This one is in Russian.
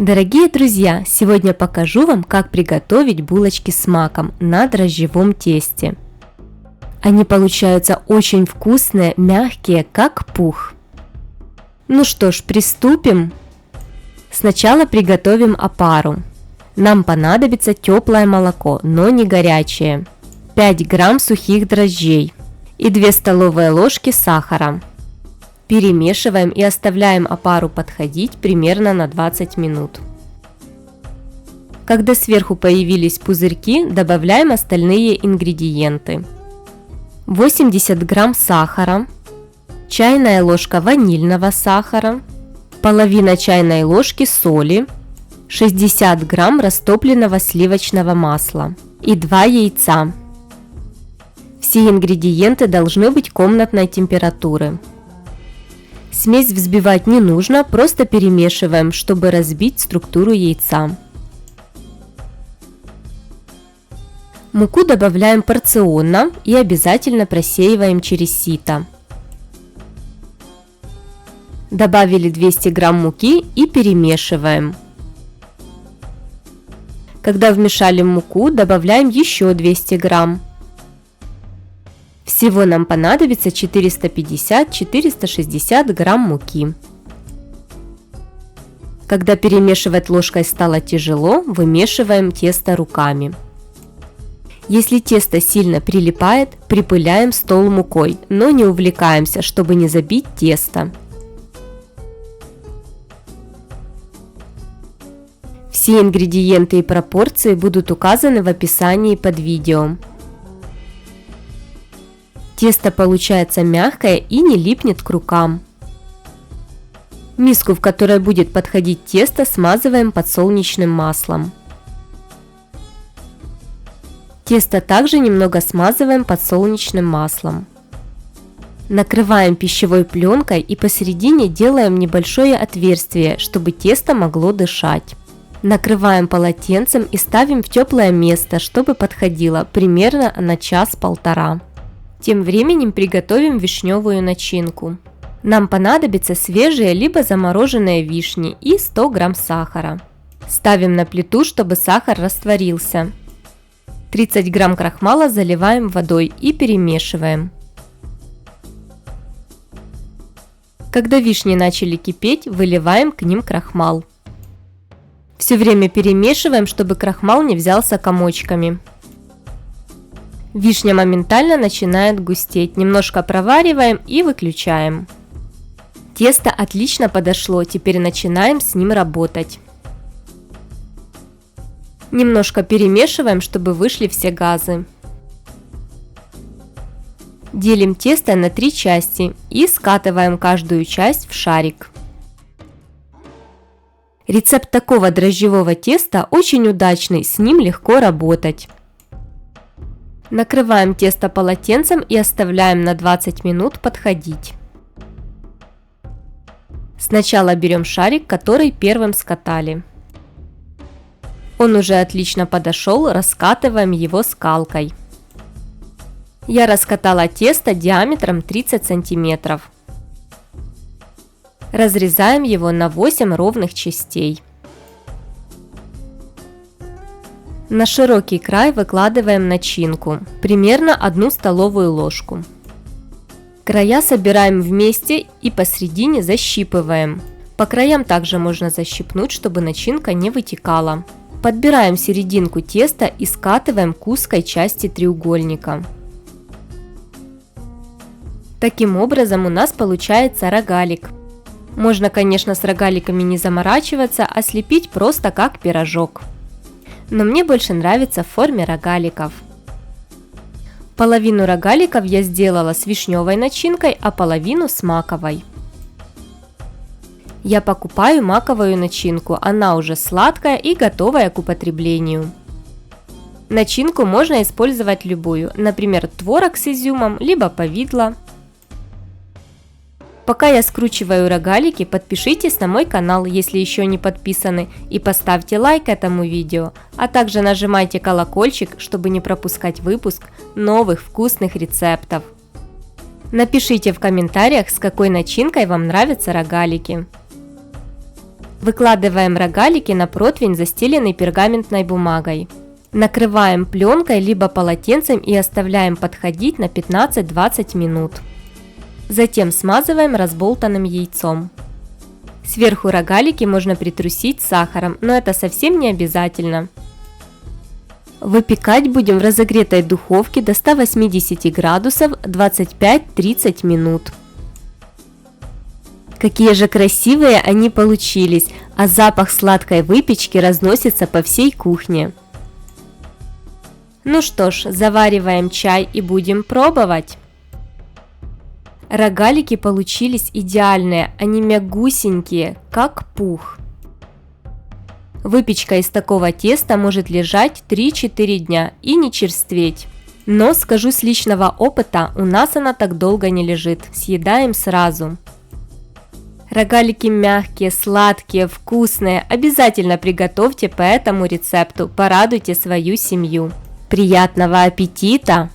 Дорогие друзья, сегодня покажу вам, как приготовить булочки с маком на дрожжевом тесте. Они получаются очень вкусные, мягкие, как пух. Ну что ж, приступим. Сначала приготовим опару. Нам понадобится теплое молоко, но не горячее, 5 грамм сухих дрожжей и 2 столовые ложки сахара. Перемешиваем и оставляем опару подходить примерно на 20 минут. Когда сверху появились пузырьки, добавляем остальные ингредиенты. 80 грамм сахара, чайная ложка ванильного сахара, половина чайной ложки соли, 60 грамм растопленного сливочного масла и 2 яйца. Все ингредиенты должны быть комнатной температуры. Смесь взбивать не нужно, просто перемешиваем, чтобы разбить структуру яйца. Муку добавляем порционно и обязательно просеиваем через сито. Добавили 200 грамм муки и перемешиваем. Когда вмешали муку, добавляем еще 200 грамм. Всего нам понадобится 450-460 грамм муки. Когда перемешивать ложкой стало тяжело, вымешиваем тесто руками. Если тесто сильно прилипает, припыляем стол мукой, но не увлекаемся, чтобы не забить тесто. Все ингредиенты и пропорции будут указаны в описании под видео. Тесто получается мягкое и не липнет к рукам. Миску, в которой будет подходить тесто, смазываем подсолнечным маслом. Тесто также немного смазываем подсолнечным маслом. Накрываем пищевой пленкой и посередине делаем небольшое отверстие, чтобы тесто могло дышать. Накрываем полотенцем и ставим в теплое место, чтобы подходило примерно на час-полтора. Тем временем приготовим вишневую начинку. Нам понадобятся свежие либо замороженные вишни и 100 грамм сахара. Ставим на плиту, чтобы сахар растворился. 30 грамм крахмала заливаем водой и перемешиваем. Когда вишни начали кипеть, выливаем к ним крахмал. Все время перемешиваем, чтобы крахмал не взялся комочками. Вишня моментально начинает густеть, немножко провариваем и выключаем. Тесто отлично подошло, теперь начинаем с ним работать. Немножко перемешиваем, чтобы вышли все газы. Делим тесто на 3 части и скатываем каждую часть в шарик. Рецепт такого дрожжевого теста очень удачный, с ним легко работать. Накрываем тесто полотенцем и оставляем на 20 минут подходить. Сначала берем шарик, который первым скатали. Он уже отлично подошел, раскатываем его скалкой. Я раскатала тесто диаметром 30 сантиметров. Разрезаем его на 8 ровных частей. На широкий край выкладываем начинку, примерно 1 столовую ложку. Края собираем вместе и посередине защипываем. По краям также можно защипнуть, чтобы начинка не вытекала. Подбираем серединку теста и скатываем к узкой части треугольника. Таким образом у нас получается рогалик. Можно, конечно, с рогаликами не заморачиваться, а слепить просто как пирожок. Но мне больше нравится в форме рогаликов. Половину рогаликов я сделала с вишневой начинкой, а половину с маковой. Я покупаю маковую начинку, она уже сладкая и готовая к употреблению. Начинку можно использовать любую, например, творог с изюмом, либо повидло. Пока я скручиваю рогалики, подпишитесь на мой канал, если еще не подписаны, и поставьте лайк этому видео, а также нажимайте колокольчик, чтобы не пропускать выпуск новых вкусных рецептов. Напишите в комментариях, с какой начинкой вам нравятся рогалики. Выкладываем рогалики на противень, застеленный пергаментной бумагой. Накрываем пленкой либо полотенцем и оставляем подходить на 15-20 минут. Затем смазываем разболтанным яйцом. Сверху рогалики можно притрусить сахаром, но это совсем не обязательно. Выпекать будем в разогретой духовке до 180 градусов 25-30 минут. Какие же красивые они получились, а запах сладкой выпечки разносится по всей кухне. Ну что ж, завариваем чай и будем пробовать. Рогалики получились идеальные, они мягусенькие, как пух. Выпечка из такого теста может лежать 3-4 дня и не черстветь. Но скажу с личного опыта, у нас она так долго не лежит, съедаем сразу. Рогалики мягкие, сладкие, вкусные, обязательно приготовьте по этому рецепту, порадуйте свою семью. Приятного аппетита!